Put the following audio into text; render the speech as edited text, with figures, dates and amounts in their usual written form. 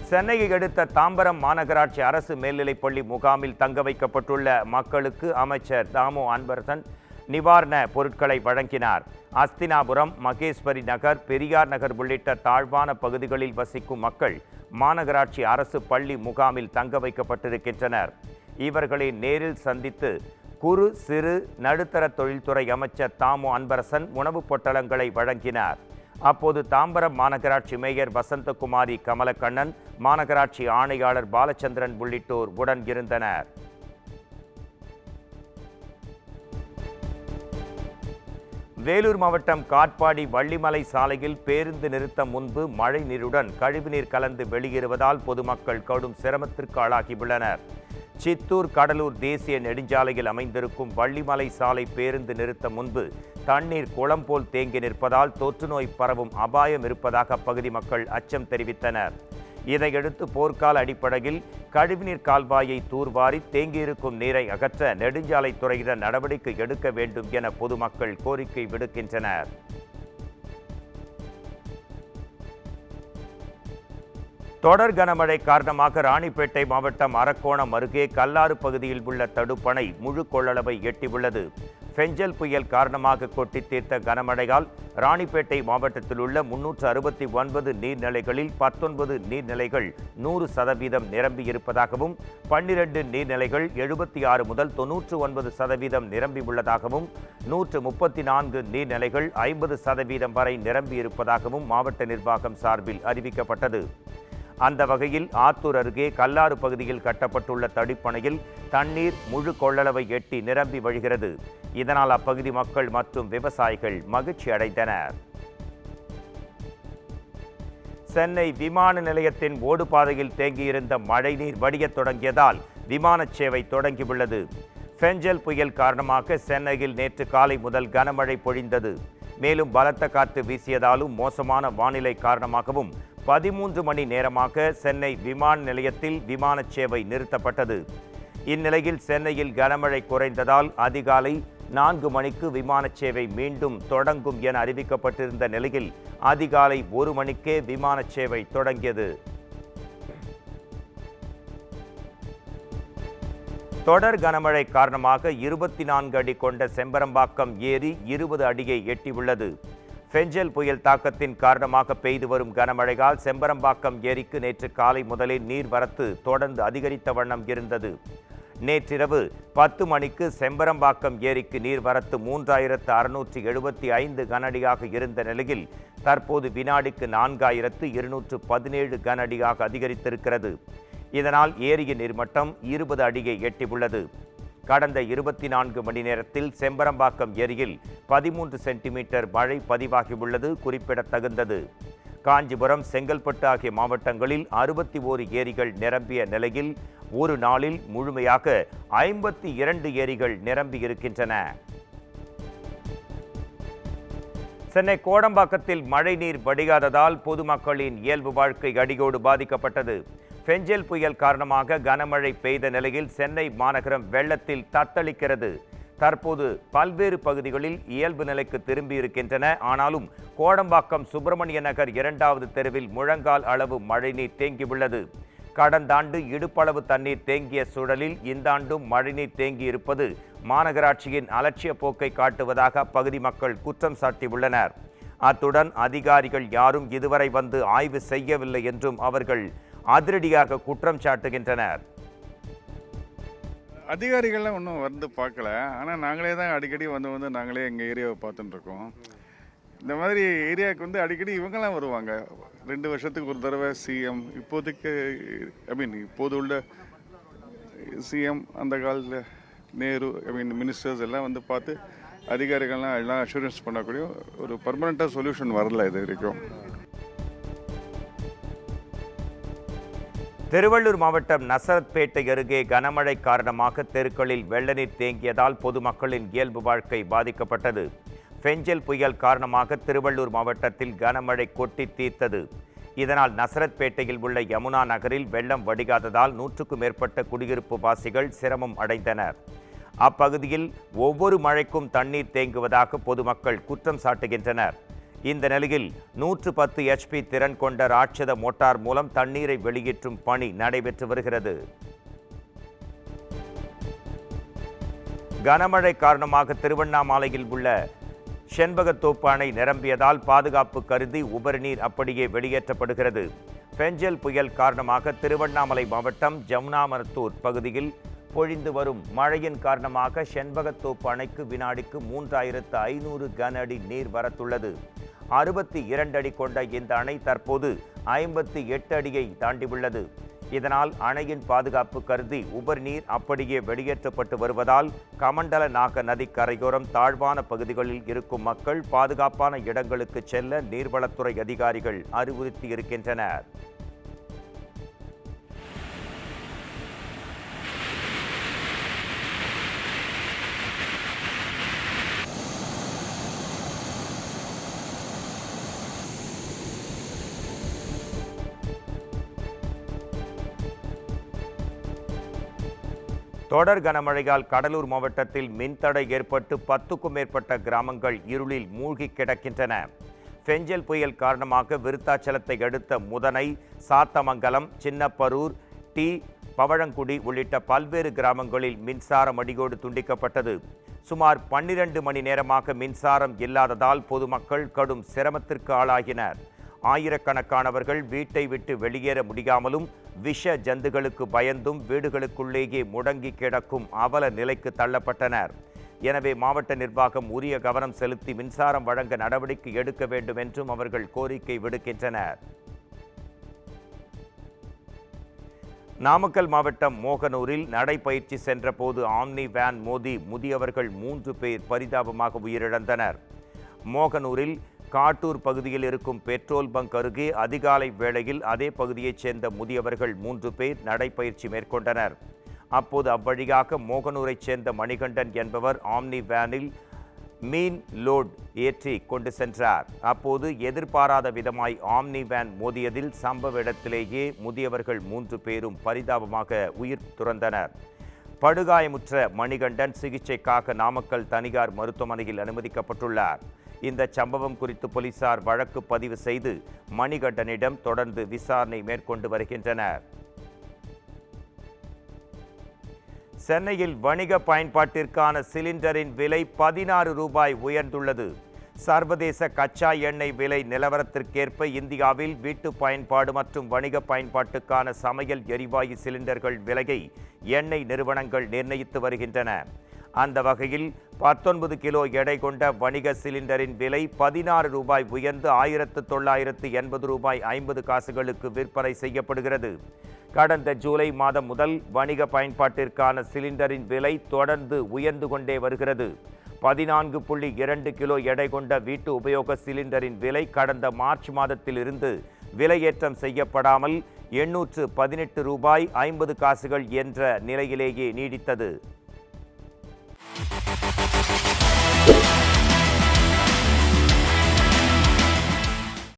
சென்னையை அடுத்த தாம்பரம் மாநகராட்சி அரசு மேல்நிலைப்பள்ளி முகாமில் தங்க வைக்கப்பட்டுள்ள மக்களுக்கு அமைச்சர் தாமு அன்பரசன் நிவாரண பொருட்களை வழங்கினார். அஸ்தினாபுரம், மகேஸ்வரி நகர், பெரியார் நகர் உள்ளிட்ட தாழ்வான பகுதிகளில் வசிக்கும் மக்கள் மாநகராட்சி அரசு பள்ளி முகாமில் தங்க வைக்கப்பட்டிருக்கின்றனர். இவர்களை நேரில் சந்தித்து குறு சிறு நடுத்தர தொழில்துறை அமைச்சர் தாமு அன்பரசன் உணவுப் பொட்டலங்களை வழங்கினார். அப்போது தாம்பரம் மாநகராட்சி மேயர் வசந்தகுமாரி கமலக்கண்ணன், மாநகராட்சி ஆணையாளர் பாலச்சந்திரன் உள்ளிட்டோர் உடன் இருந்தனர். வேலூர் மாவட்டம் காட்பாடி வள்ளிமலை சாலையில் பேருந்து நிறுத்தம் முன்பு மழை நீருடன் கழிவுநீர் கலந்து வெளியேறுவதால் பொதுமக்கள் கடும் சிரமத்திற்கு ஆளாகியுள்ளனர். சித்தூர் கடலூர் தேசிய நெடுஞ்சாலையில் அமைந்திருக்கும் வள்ளிமலை சாலை பேருந்து நிறுத்தம் முன்பு தண்ணீர் குளம் போல் தேங்கி நிற்பதால் தொற்றுநோய் பரவும் அபாயம் இருப்பதாக அப்பகுதி மக்கள் அச்சம் தெரிவித்தனர். இதையடுத்து போர்க்கால அடிப்படையில் கழிவுநீர் கால்வாயை தூர்வாரி தேங்கியிருக்கும் நீரை அகற்ற நெடுஞ்சாலைத்துறையினர் நடவடிக்கை எடுக்க வேண்டும் என பொதுமக்கள் கோரிக்கை விடுக்கின்றனர். தொடர் கனமழை காரணமாக ராணிப்பேட்டை மாவட்டம் அரக்கோணம் அருகே கல்லாறு பகுதியில் உள்ள தடுப்பணை முழு கொள்ளளவை எட்டியுள்ளது. பெஞ்சல் புயல் காரணமாக கொட்டி தீர்த்த கனமழையால் ராணிப்பேட்டை மாவட்டத்தில் உள்ள 369 நீர்நிலைகளில் 19 நீர்நிலைகள் 100% நிரம்பியிருப்பதாகவும் 12 நீர்நிலைகள் 76 முதல் 99% நிரம்பியுள்ளதாகவும் 134 நீர்நிலைகள் 50% வரை நிரம்பியிருப்பதாகவும் மாவட்ட நிர்வாகம் சார்பில் அறிவிக்கப்பட்டது. அந்த வகையில் ஆத்தூர் அருகே கல்லாறு பகுதியில் கட்டப்பட்டுள்ள தடுப்பணையில் தண்ணீர் முழு கொள்ளளவை எட்டி நிரம்பி வழிகிறது. இதனால் அப்பகுதி மக்கள் மற்றும் விவசாயிகள் மகிழ்ச்சி அடைந்தனர். சென்னை விமான நிலையத்தின் ஓடுபாதையில் தேங்கியிருந்த மழைநீர் வடியத் தொடங்கியதால் விமான சேவை தொடங்கியுள்ளது. பெஞ்சல் புயல் காரணமாக சென்னையில் நேற்று காலை முதல் கனமழை பொழிந்தது. மேலும் பலத்த காற்று வீசியதாலும் மோசமான வானிலை காரணமாகவும் 13 மணி நேரமாக சென்னை விமான நிலையத்தில் விமான சேவை நிறுத்தப்பட்டது. இந்நிலையில் சென்னையில் கனமழை குறைந்ததால் அதிகாலை 4 மணிக்கு விமான சேவை மீண்டும் தொடங்கும் என அறிவிக்கப்பட்டிருந்த நிலையில் அதிகாலை 1 மணிக்கே விமான சேவை தொடங்கியது. தொடர் கனமழை காரணமாக 24 அடி கொண்ட செம்பரம்பாக்கம் ஏரி 20 அடியை எட்டியுள்ளது. பெஞ்சல் புயல் தாக்கத்தின் காரணமாக பெய்து வரும் கனமழையால் செம்பரம்பாக்கம் ஏரிக்கு நேற்று காலை முதலே நீர்வரத்து தொடர்ந்து அதிகரித்த வண்ணம் இருந்தது. நேற்றிரவு 10 மணிக்கு செம்பரம்பாக்கம் ஏரிக்கு நீர்வரத்து 3675 கனஅடியாக இருந்த நிலையில் தற்போது வினாடிக்கு 4217 கனஅடியாக அதிகரித்திருக்கிறது. இதனால் ஏரியின் நீர்மட்டம் 20 அடியை எட்டியுள்ளது. கடந்த 24 மணி நேரத்தில் செம்பரம்பாக்கம் ஏரியில் 13 சென்டிமீட்டர் மழை பதிவாகியுள்ளது குறிப்பிடத்தகுந்தது. காஞ்சிபுரம், செங்கல்பட்டு ஆகிய மாவட்டங்களில் 61 ஏரிகள் நிரம்பிய நிலையில் ஒரு நாளில் முழுமையாக 52 ஏரிகள் நிரம்பியிருக்கின்றன. சென்னை கோடம்பாக்கத்தில் மழைநீர் வடியாததால் பொதுமக்களின் இயல்பு வாழ்க்கை அடியோடு பாதிக்கப்பட்டது. பெஞ்சல் புயல் காரணமாக கனமழை பெய்த நிலையில் சென்னை மாநகரம் வெள்ளத்தில் தத்தளிக்கிறது. தற்போது பல்வேறு பகுதிகளில் இயல்பு நிலைக்கு திரும்பியிருக்கின்றன. ஆனாலும் கோடம்பாக்கம் சுப்பிரமணிய நகர் 2வது தெருவில் முழங்கால் அளவு மழைநீர் தேங்கியுள்ளது. கடந்த ஆண்டு இடுப்பளவு தண்ணீர் தேங்கிய சூழலில் இந்த ஆண்டும் மழைநீர் தேங்கியிருப்பது மாநகராட்சியின் அலட்சிய போக்கை காட்டுவதாக அப்பகுதி மக்கள் குற்றம் சாட்டியுள்ளனர். அத்துடன் அதிகாரிகள் யாரும் இதுவரை வந்து ஆய்வு செய்யவில்லை என்றும் அவர்கள் அதிரடியாக குற்றம் சாட்டுகின்றனர். அதிகாரிகள்லாம் ஒன்றும் வந்து பார்க்கல. ஆனால் நாங்களே தான் அடிக்கடி வந்து நாங்களே எங்கள் ஏரியாவை பார்த்துட்டு இருக்கோம். இந்த மாதிரி ஏரியாவுக்கு வந்து அடிக்கடி இவங்கெல்லாம் வருவாங்க. 2 வருஷத்துக்கு ஒரு தடவை சிஎம், இப்போதைக்கு இப்போது உள்ள சிஎம், அந்த காலத்தில் நேரு, மினிஸ்டர்ஸ் எல்லாம் வந்து பார்த்து அதிகாரிகள்லாம் எல்லாம் அஷூரன்ஸ் பண்ணக்கூடிய ஒரு பர்மனெண்ட்டாக சொல்யூஷன் வரல இது வரைக்கும். திருவள்ளூர் மாவட்டம் நசரத்பேட்டை அருகே கனமழை காரணமாக தெருக்களில் வெள்ளநீர் தேங்கியதால் பொதுமக்களின் இயல்பு வாழ்க்கை பாதிக்கப்பட்டது. பெஞ்சல் புயல் காரணமாக திருவள்ளூர் மாவட்டத்தில் கனமழை கொட்டி தீர்த்தது. இதனால் நசரத்பேட்டையில் உள்ள யமுனா நகரில் வெள்ளம் வடிகாததால் 100க்கும் மேற்பட்ட குடியிருப்பு வாசிகள் சிரமம் அடைந்தனர். அப்பகுதியில் ஒவ்வொரு மழைக்கும் தண்ணீர் தேங்குவதாக பொதுமக்கள் குற்றம் சாட்டுகின்றனர். இந்த நிலையில் 110 HP திறன் கொண்ட ராட்சத மோட்டார் மூலம் தண்ணீரை வெளியேற்றும் பணி நடைபெற்று வருகிறது. கனமழை காரணமாக திருவண்ணாமலையில் உள்ள செண்பகத்தோப்பு அணை நிரம்பியதால் பாதுகாப்பு கருதி உபரிநீர் அப்படியே வெளியேற்றப்படுகிறது. பெஞ்சல் புயல் காரணமாக திருவண்ணாமலை மாவட்டம் ஜமுனாமரத்தூர் பகுதியில் பொழிந்து வரும் மழையின் காரணமாக செண்பகத்தோப்பு அணைக்கு வினாடிக்கு 3500 கன அடி நீர் வரத்துள்ளது. 62 அடி கொண்ட இந்த அணை தற்போது 58 அடியை தாண்டியுள்ளது. இதனால் அணையின் பாதுகாப்பு கருதி உபரிநீர் அப்படியே வெளியேற்றப்பட்டு வருவதால் கமண்டல நாக நதி கரையோரம் தாழ்வான பகுதிகளில் இருக்கும் மக்கள் பாதுகாப்பான இடங்களுக்கு செல்ல நீர்வளத்துறை அதிகாரிகள் அறிவுறுத்தியிருக்கின்றனர். தொடர் கனமழையால் கடலூர் மாவட்டத்தில் மின்தடை ஏற்பட்டு 10க்கும் மேற்பட்ட கிராமங்கள் இருளில் மூழ்கி கிடக்கின்றன. பெஞ்சல் புயல் காரணமாக விருத்தாச்சலத்தை அடுத்த முதனை, சாத்தமங்கலம், சின்னப்பரூர், டி பவழங்குடி உள்ளிட்ட பல்வேறு கிராமங்களில் மின்சாரம் அடியோடு துண்டிக்கப்பட்டது. சுமார் 12 மணி நேரமாக மின்சாரம் இல்லாததால் பொதுமக்கள் கடும் சிரமத்திற்கு ஆளாகினர். ஆயிரக்கணக்கானவர்கள் வீட்டை விட்டு வெளியேற முடியாமலும் விஷ ஜந்துகளுக்கு பயந்தும் வீடுகளுக்குள்ளேயே முடங்கி கிடக்கும் அவல நிலைக்கு தள்ளப்பட்டனர். எனவே மாவட்ட நிர்வாகம் உரிய கவனம் செலுத்தி மின்சாரம் வழங்க நடவடிக்கை எடுக்க வேண்டும் என்றும் அவர்கள் கோரிக்கை விடுக்கின்றனர். நாமக்கல் மாவட்டம் மோகனூரில் நடைபயிற்சி சென்றபோது ஆம்னி வேன் மோதி முதியவர்கள் 3 பேர் பரிதாபமாக உயிரிழந்தனர். மோகனூரில் காட்டூர் பகுதியில் இருக்கும் பெட்ரோல் பங்க் அருகே அதிகாலை வேளையில் அதே பகுதியைச் சேர்ந்த முதியவர்கள் 3 பேர் நடைபயிற்சி மேற்கொண்டனர். அப்போது அவ்வழியாக மோகனூரைச் சேர்ந்த மணிகண்டன் என்பவர் ஆம்னி வேனில் மீன் லோட் ஏற்றி கொண்டு சென்றார். அப்போது எதிர்பாராத விதமாய் ஆம்னி வேன் மோதியதில் சம்பவ இடத்திலேயே முதியவர்கள் 3 பேரும் பரிதாபமாக உயிர் துறந்தனர். படுகாயமுற்ற மணிகண்டன் சிகிச்சைக்காக நாமக்கல் தனியார் மருத்துவமனையில் அனுமதிக்கப்பட்டுள்ளார். இந்த சம்பவம் குறித்து போலீசார் வழக்கு பதிவு செய்து மணிகண்டனிடம் தொடர்ந்து விசாரணை மேற்கொண்டு வருகின்றனர். சென்னையில் வணிக பயன்பாட்டிற்கான சிலிண்டரின் விலை 16 ரூபாய் உயர்ந்துள்ளது. சர்வதேச கச்சா எண்ணெய் விலை நிலவரத்திற்கேற்ப இந்தியாவில் வீட்டு பயன்பாடு மற்றும் வணிக பயன்பாட்டுக்கான சமையல் எரிவாயு சிலிண்டர்கள் விலையை எண்ணெய் நிறுவனங்கள் நிர்ணயித்து வருகின்றன. அந்த வகையில் 19 கிலோ எடை கொண்ட வணிக சிலிண்டரின் விலை 16 ரூபாய் உயர்ந்து 1980 ரூபாய் 50 காசுகளுக்கு விற்பனை செய்யப்படுகிறது. கடந்த ஜூலை மாதம் முதல் வணிக பயன்பாட்டிற்கான சிலிண்டரின் விலை தொடர்ந்து உயர்ந்து கொண்டே வருகிறது. 14.2 கிலோ எடை கொண்ட வீட்டு உபயோக சிலிண்டரின் விலை கடந்த மார்ச் மாதத்திலிருந்து விலையேற்றம் செய்யப்படாமல் 818 ரூபாய் 50 காசுகள் என்ற நிலையிலேயே நீடித்தது.